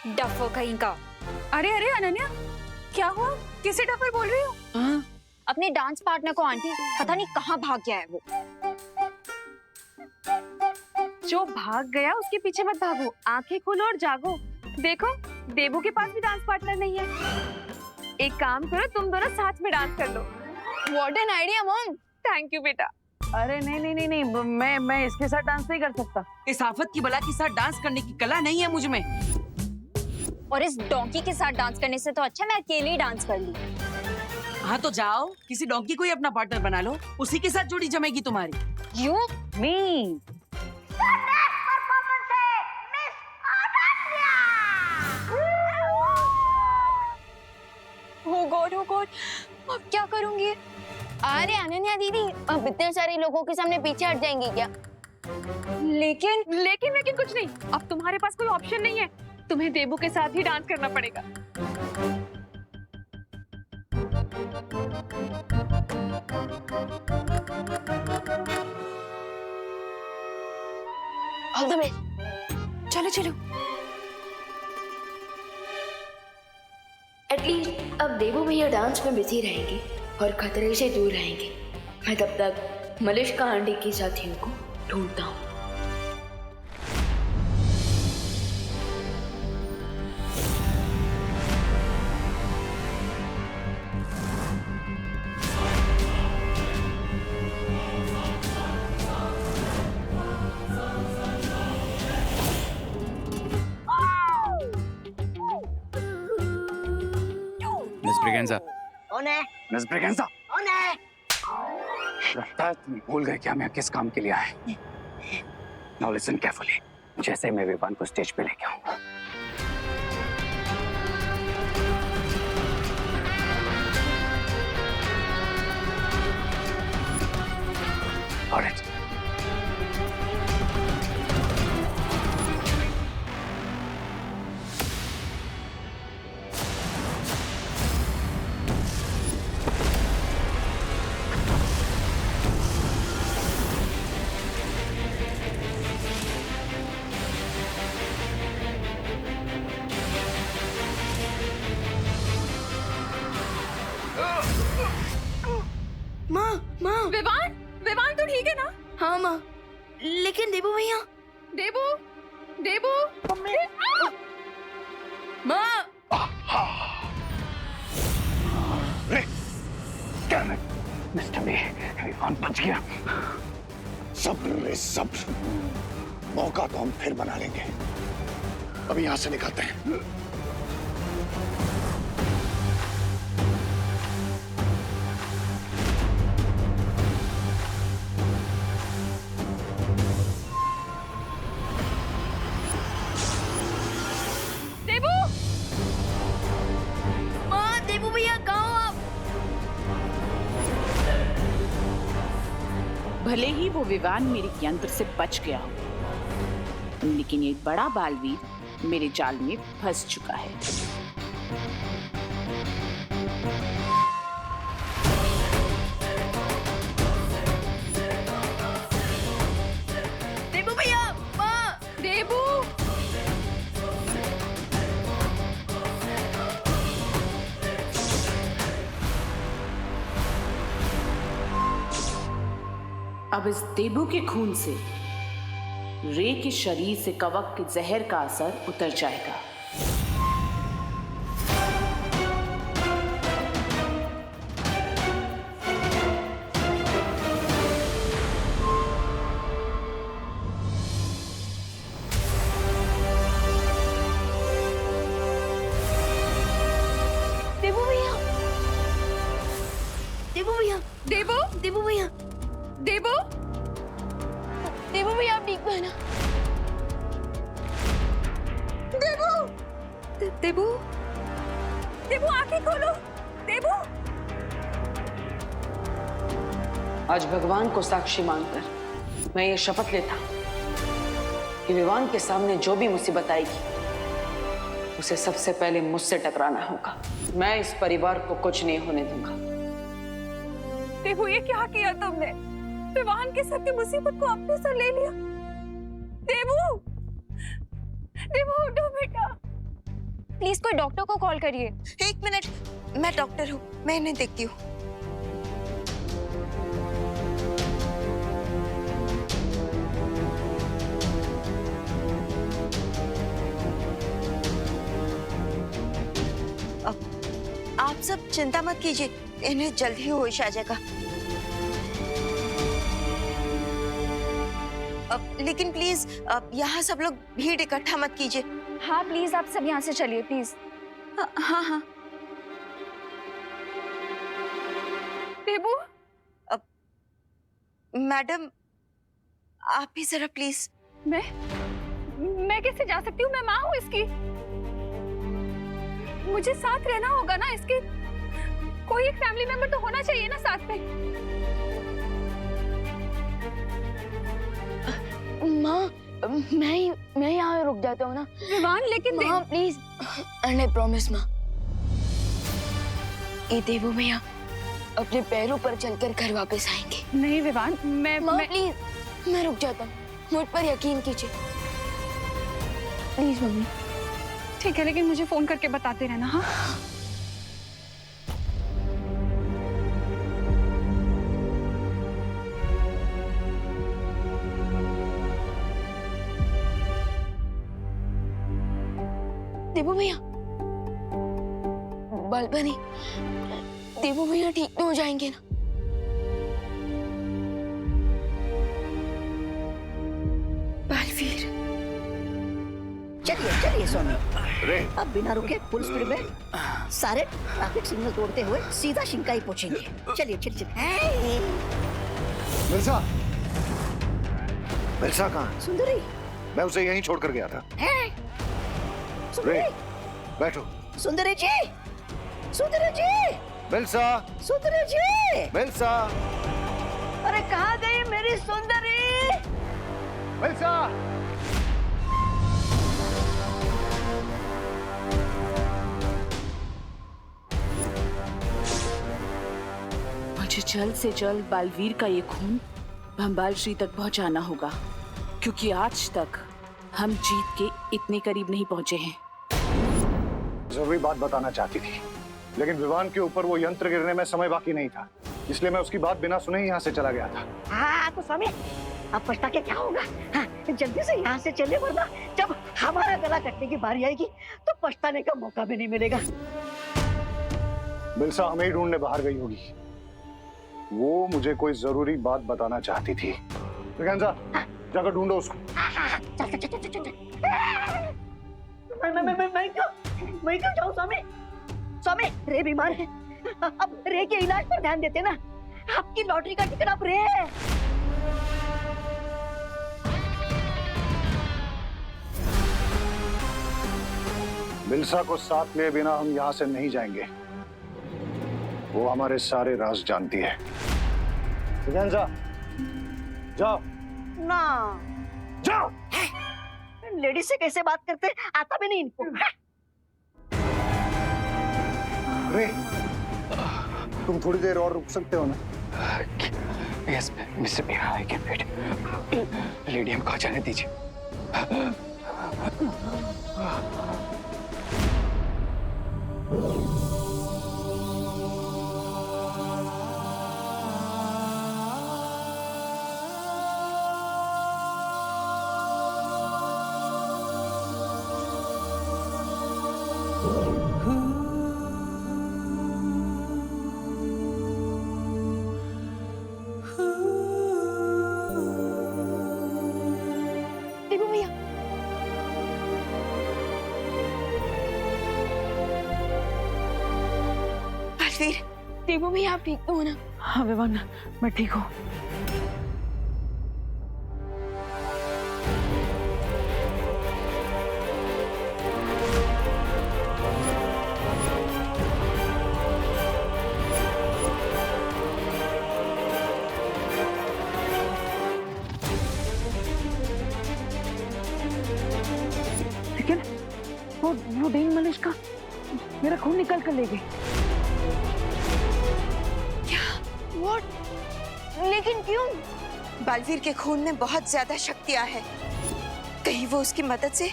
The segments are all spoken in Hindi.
डफर कहीं का। अरे अरे अनन्या, क्या हुआ? किसे डफर बोल रही हो? हाँ? अपने डांस पार्टनर को आंटी पता नहीं कहाँ भाग गया है वो। जो भाग गया उसके पीछे मत भागो, आंखें खोलो और जागो। देखो, देबू के पास भी डांस पार्टनर नहीं है। एक काम करो, तुम दोनों साथ में डांस कर लो। What an idea mom. Thank you बेटा। अरे नहीं नहीं नहीं नहीं, मैं इसके साथ डांस नहीं कर सकता। इस आफत की बला के साथ डांस करने की कला नहीं है मुझ में। और इस डोंकी के साथ डांस करने से तो अच्छा मैं अकेले ही डांस कर लूं। हाँ तो जाओ, किसी डोंकी को ही अपना पार्टनर बना लो, उसी के साथ जोड़ी जमेगी तुम्हारी। यू मी हो गॉड अब क्या करूंगी? अरे अनन्या दीदी, अब इतने सारे लोगों के सामने पीछे हट जाएंगी क्या? लेकिन लेकिन कुछ नहीं, अब तुम्हारे पास कोई ऑप्शन नहीं है, तुम्हें देबू के साथ ही डांस करना पड़ेगा। All the best. चलो चलो। एटलीस्ट अब देवू भैया डांस में बिजी रहेंगे और खतरे से दूर रहेंगे। मैं तब तक मलिष्का आंटी की साथियों को ढूंढता हूँ। मिस ब्रिगेंजा, कौन है? मिस ब्रिगेंजा, कौन है? लगता है तुम भूल गए कि हमें किस काम के लिए आए। Now listen carefully. जैसे मैं विवान को स्टेज पे लेके आऊंगा, ऑलराइट। माँ माँ। विवान, विवान तू ठीक है ना? हाँ माँ, लेकिन देवू भैया। देबू, देबू। माँ। मिस्टर बी, विवान बच गया। सब्र रे सब्र, मौका तो हम फिर बना लेंगे। अभी यहां से निकलते हैं। देबू, माँ, देवू भैया कहाँ हो आप? भले ही वो विवान मेरे यंत्र से बच गया हो, लेकिन एक बड़ा बालवीर मेरे जाल में फंस चुका है। देवू भैया, माँ। देबू। अब इस देबू के खून से रे के शरीर से कवक के जहर का असर उतर जाएगा। देवू भैया, देवू भैया, देबू, देवू भैया, देबू। देवू भैया आप ठीक है ना? देबू, देबू आंखें खोलो। देबू। आज भगवान को साक्षी मानकर मैं ये शपथ लेता हूं कि विवान के सामने जो भी मुसीबत आएगी उसे सबसे पहले मुझसे टकराना होगा। मैं इस परिवार को कुछ नहीं होने दूंगा। देबू, ये क्या किया तुमने? विवान के साथ की मुसीबत को अपने सर ले लिया। देबू, देबू उठो बेटा। प्लीज कोई डॉक्टर को कॉल करिए। एक मिनट, मैं डॉक्टर हूँ, मैं इन्हें देखती हूँ। आप सब चिंता मत कीजिए, इन्हें जल्द ही होश आ जाएगा। लेकिन प्लीज यहाँ सब लोग भीड़ इकट्ठा मत कीजिए। हाँ प्लीज आप सब यहाँ से चलिए प्लीज। हाँ हाँ। देबू, मैडम आप भी जरा प्लीज। मैं कैसे जा सकती हूँ? मैं माँ हूँ इसकी। मुझे साथ रहना होगा ना इसके। कोई एक फैमिली मेंबर तो होना चाहिए ना साथ में। माँ, मैं यहाँ रुक जाता हूँ ना। विवान, लेकिन माँ प्लीज, एंड आई प्रॉमिस माँ, ये देवू भैया अपने पैरों पर चलकर घर वापस आएंगे। नहीं विवान, माँ प्लीज, मैं रुक जाता हूँ, मुझ पर यकीन कीजिए प्लीज मम्मी। ठीक है, लेकिन मुझे फोन करके बताते रहना। हाँ देवू भैया, बालबनी, देवू भैया ठीक तो हो जाएंगे ना? बालवीर, चलिए चलिए स्वामी, रे अब बिना रुके फुल स्पीड में सारे ट्रैफिक सिग्नल तोड़ते हुए सीधा शिंकाई पहुंचेंगे। चलिए चलिए चलिए। मिर्जा, मिर्जा कहाँ? सुंदरी, मैं उसे यहीं छोड़कर गया था। सुंदरी, बैठो। सुंदरी जी, सुंदरी जी, मिल्सा, सुंदरी जी। मिल्सा, अरे कहाँ गई मेरी सुंदरी? मिल्सा। मुझे जल्द से जल्द बालवीर का ये खून भंबाल श्री तक पहुंचाना होगा, क्योंकि आज तक हम जीत के इतने करीब नहीं पहुंचे हैं। जरूरी बात बताना चाहती थी, लेकिन विवान के ऊपर वो यंत्र गिरने में समय बाकी नहीं था, इसलिए मैं उसकी बात बिना सुने ही यहाँ से चला गया था। हाँ तो स्वामी, अब पछता के क्या होगा? हाँ, जल्दी से यहाँ से चले, वरना जब हमारा गला कटने की बारी आएगी तो पछताने का मौका भी नहीं मिलेगा। मिल्सा हमें ही ढूंढने बाहर गई होगी। वो मुझे कोई जरूरी बात बताना चाहती थी। जाकर ढूंढो उसको। मैं क्यों जाऊँ स्वामी? स्वामी, रे बीमार है, अब रे के इलाज पर ध्यान देते ना। आपकी लॉटरी का टिकट अब रे है। मिल्सा को साथ लिए बिना हम यहाँ से नहीं जाएंगे। वो हमारे सारे राज जानती है। जाओ ना, जाओ। लेडीज से कैसे बात करते, आता भी नहीं इनको। रे, तुम थोड़ी देर और रुक सकते हो ना? यस मिस्टर बीरा, आई कैन वेट। लेडी हमको जाने दीजिए। देवू भैया, बालवीर, देवू भैया आप ठीक तो हो ना? हाँ विवान, मैं ठीक हूँ। लेकिन वो डेन मलिश का मेरा खून निकाल कर ले गई। What? लेकिन क्यों? बालवीर के खून में बहुत ज्यादा शक्तियां है। कहीं वो उसकी मदद से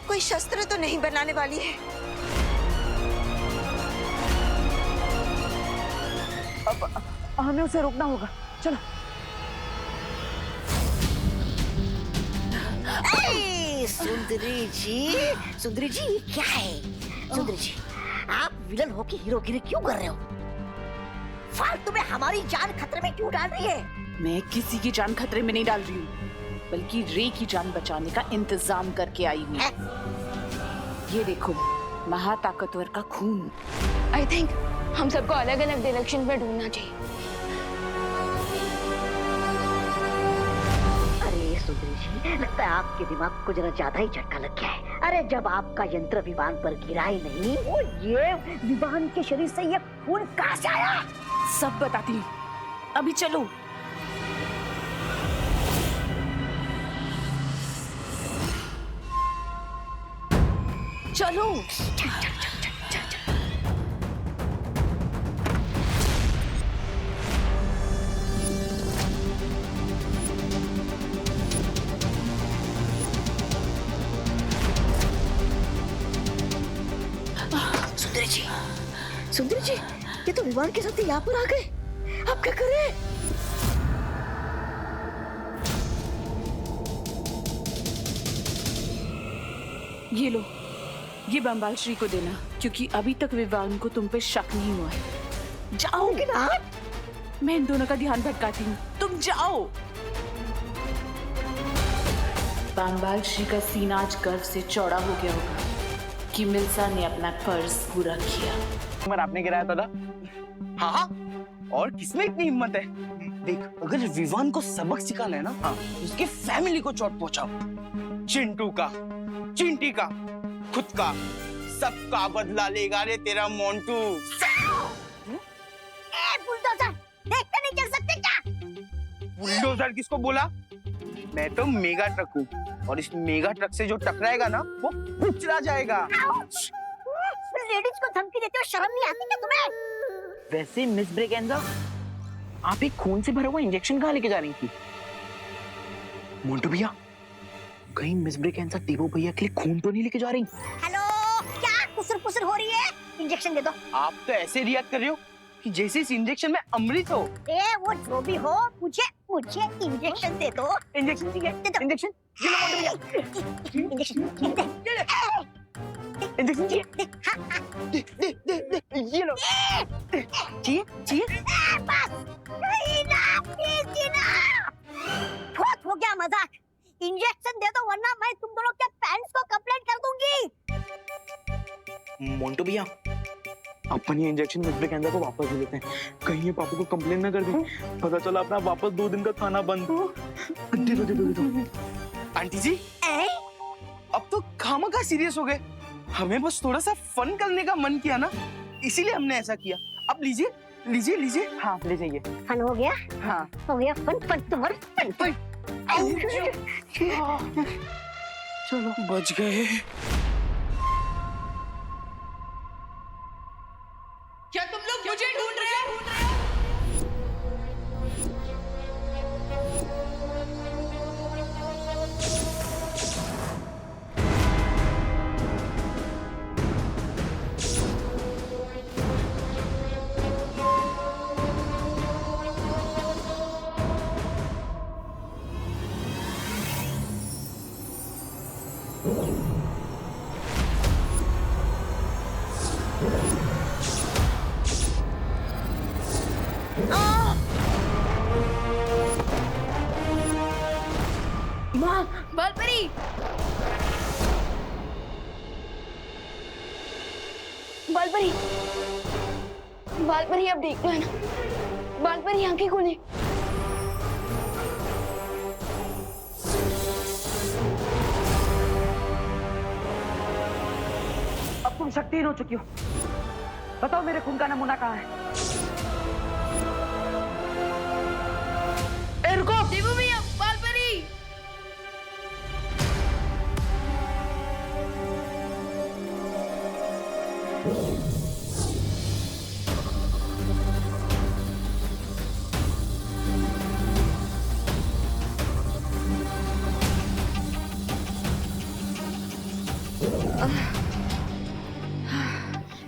कोई शस्त्र तो नहीं बनाने वाली है। अब हमें उसे रोकना होगा, चलो। सुंदरी जी ये क्या है? सुंदरी जी, आप विलन होके हीरोगिरी क्यों कर रहे हो? फालतू में हमारी जान खतरे में क्यों डाल रही है? मैं किसी की जान खतरे में नहीं डाल रही हूँ, बल्कि रे की जान बचाने का इंतजाम करके आई हूँ। ये देखो, महाताकतवर का खून। आई थिंक हम सबको अलग अलग डायरेक्शन में ढूंढना चाहिए। अरे सुंदरी जी, लगता है आपके दिमाग को जरा ज्यादा ही झटका लग गया है। अरे जब आपका यंत्र विमान पर गिरा ही नहीं, वो ये विमान के शरीर से ये खून कहां से आया? सब बताती हूँ, अभी चलो। चलो। सुंदरी जी, ये तो विमान के साथ यहाँ पर आ गए। अब क्या करें? ये लो, ये बम्बाल श्री को देना, क्योंकि अभी तक विवान को तुम पे शक नहीं हुआ है। जाओ। मैं इन दोनों का ध्यान भटकाती हूँ, तुम जाओ। बम्बाल श्री का सीना आज गर्व से चौड़ा हो गया होगा कि मिल्सा ने अपना फर्ज पूरा किया। नंबर आपने गिराया था ना? हाँ, और किसमें इतनी हिम्मत है? देख, अगर विवान को सबक सिखाना है ना, हाँ, उसकी फैमिली को चोट पहुंचाओ। चिंटू का, चिंटी का, खुद का, सबका बदला लेगा रे तेरा मोंटू। बुलडोजर, देखते नहीं चल सकते क्या? बुलडोजर किसको बोला? मैं तो मेगा ट्रक हूँ, और इस मेगा ट्रक से जो टकराएगा ना, वो कुचला जाएगा। लेडीज को धमकी देते हो, शर्म नहीं आती क्या तुम्हें? वैसे मिस ब्रेगेंजा, आप एक खून से भरा हुआ इंजेक्शन कहाँ लेके जा रही थी? मोंटू भैया, कहीं मिस ब्रेगेंजा टीबो भैया के लिए खून तो नहीं लेके जा रही? हेलो, क्या कुसर हो रही है? इंजेक्शन दे दो। आप तो ऐसे रिएक्ट कर रहे हो कि जैसे इस इंजेक्शन में अमृत हो। वो जो भी हो, मुझे इंजेक्शन दे दो। इंजेक्शन ठीक है? इंजेक्शन ये लो मोंटू भैया। इंजेक्शन इंजेक्शन चाहिए? दे, ये लो। चाहिए? बस, बहुत हो गया मजाक। इंजेक्शन दे दो, वरना मैं तुम दोनों के पेरेंट्स को कंप्लेंट कर दूंगी। मोंटू भैया, अपन ये इंजेक्शन मिस ब्रेगेंजा को वापस दे देते हैं, कहीं ये पापा को कंप्लेन ना कर दें। पता चला अपना वापस 2 दिन का खाना बंद। दे दो। आंटी जी, अब तो खामखा सीरियस हो गए। हमें बस थोड़ा सा फन करने का मन किया ना, इसीलिए हमने ऐसा किया। अब लीजिए। हाँ, ले जाइए। फन हो गया? हाँ, हो गया फन तुम्हारा फन। चलो, बच गए। क्या तुम लोग मुझे ढूंढ रहे हो? बालपरी, बालपरी अब देखना है ना। बालपरी आंखें खोले। अब तुम शक्तिहीन हो चुकी हो। बताओ मेरे खून का नमूना कहाँ है? रुको, देवू भैया, बालपरी।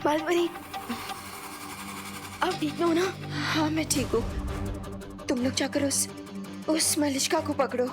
बालपरी, आप ठीक हो ना? हाँ मैं ठीक हूँ। तुम लोग जाकर उस मलिष्का को पकड़ो।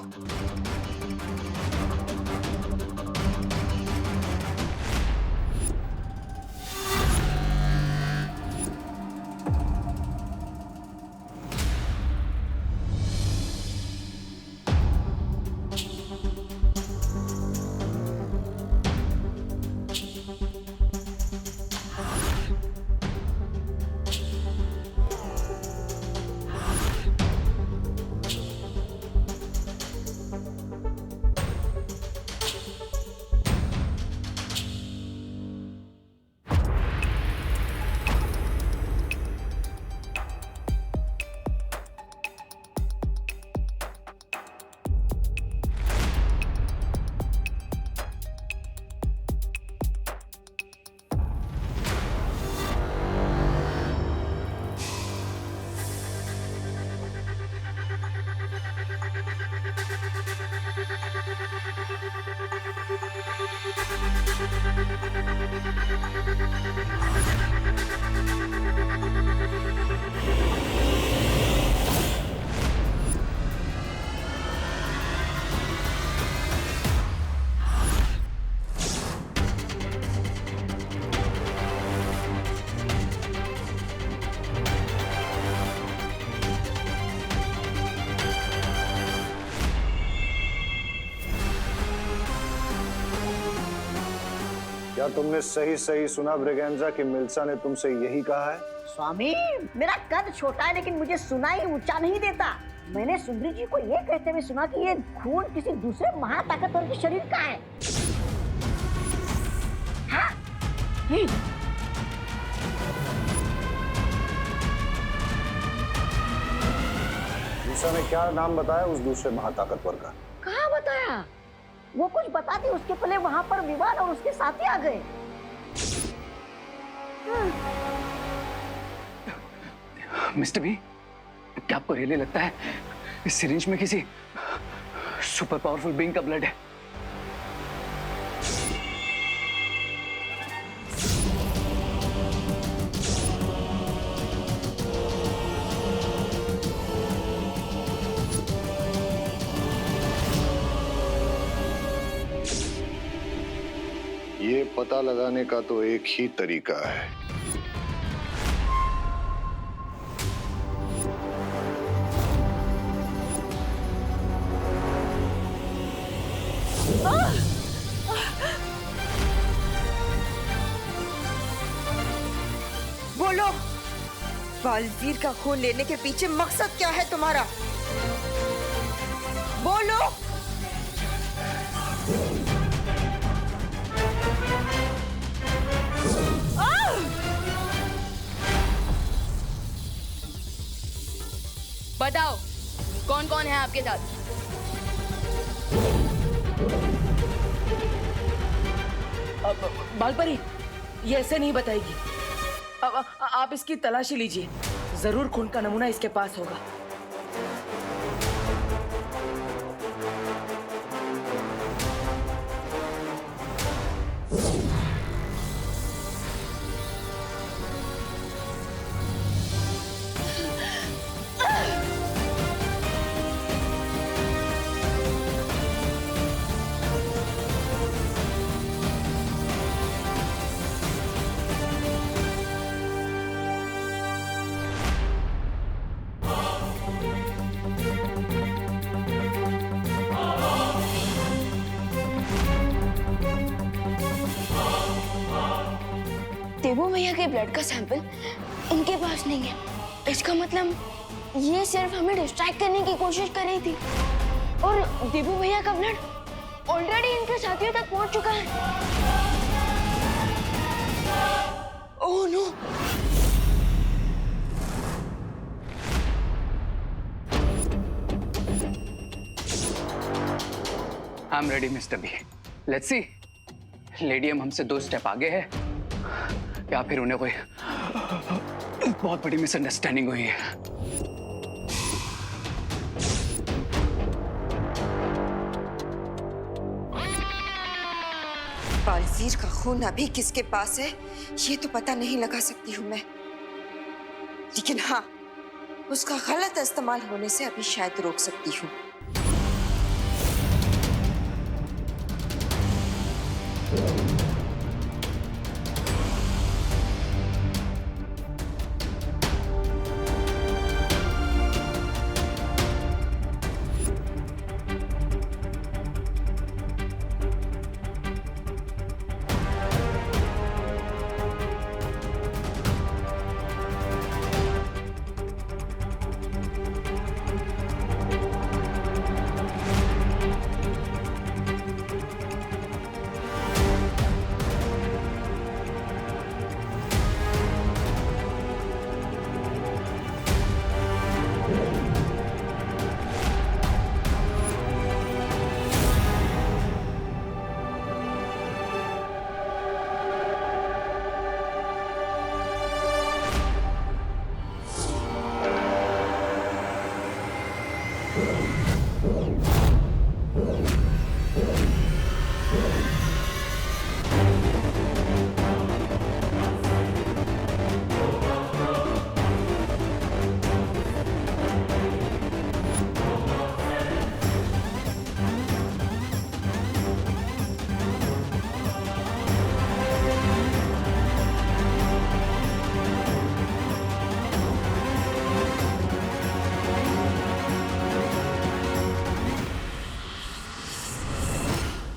क्या तुमने सही सही सुना ब्रिगेंजा कि मिल्सा ने तुमसे यही कहा है? स्वामी, मेरा कद छोटा है लेकिन मुझे सुनाई ऊंचा नहीं देता। मैंने सुंदरी जी को ये कहते हुए सुना कि ये खून किसी दूसरे महाताकतवर के शरीर का है। हाँ? मिल्सा ने क्या नाम बताया उस दूसरे महाताकतवर का? कहाँ बताया? वो कुछ बताती उसके पहले वहाँ पर विवान और उसके साथी आ गए। मिस्टर बी, क्या आपको रियली लगता है इस सिरिंज में किसी सुपर पावरफुल बीइंग का ब्लड है? ये पता लगाने का तो एक ही तरीका है। बोलो, बालवीर का खून लेने के पीछे मकसद क्या है तुम्हारा? बोलो। बताओ, कौन कौन है आपके साथ? बालपरी, ये ऐसे नहीं बताएगी। आप इसकी तलाशी लीजिए, जरूर खून का नमूना इसके पास होगा। देवू भैया के ब्लड का सैंपल इनके पास नहीं है। इसका मतलब ये सिर्फ हमें डिस्ट्रैक्ट करने की कोशिश कर रही थी और देवू भैया का ब्लड ऑलरेडी इनके साथियों तक पहुंच चुका है। Oh no! I am ready mister B. Let's see, लेडियम हमसे 2 स्टेप आगे है या फिर उन्हें कोई बहुत बड़ी मिसअंडरस्टैंडिंग हुई है। बालवीर का खून अभी किसके पास है ये तो पता नहीं लगा सकती हूँ मैं, लेकिन हाँ, उसका गलत इस्तेमाल होने से अभी शायद रोक सकती हूँ।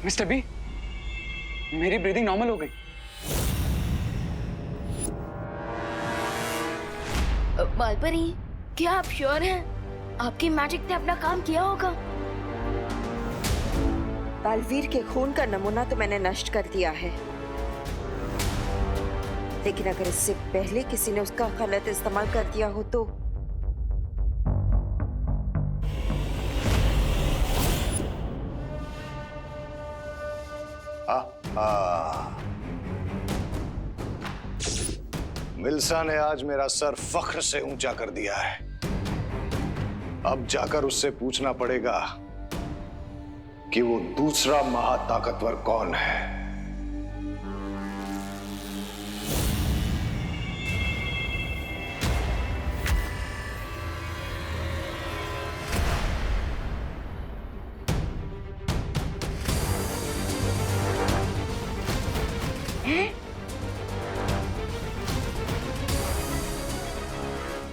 मिस्टर बी, मेरी ब्रीदिंग नॉर्मल हो गई। बालपरी, क्या आप श्योर हैं? आपकी मैजिक ने अपना काम किया होगा। बालवीर के खून का नमूना तो मैंने नष्ट कर दिया है, लेकिन अगर इससे पहले किसी ने उसका गलत इस्तेमाल कर दिया हो तो मिल्सा ने आज मेरा सर फख्र से ऊंचा कर दिया है। अब जाकर उससे पूछना पड़ेगा कि वो दूसरा महाताकतवर कौन है।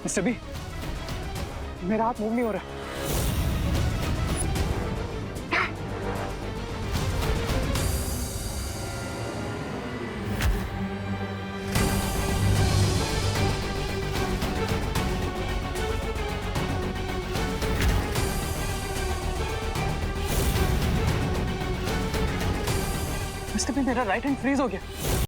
मिस्टर बी, मेरा हाथ मूव नहीं हो रहा। मिस्टर बी, मेरा राइट हैंड फ्रीज हो गया।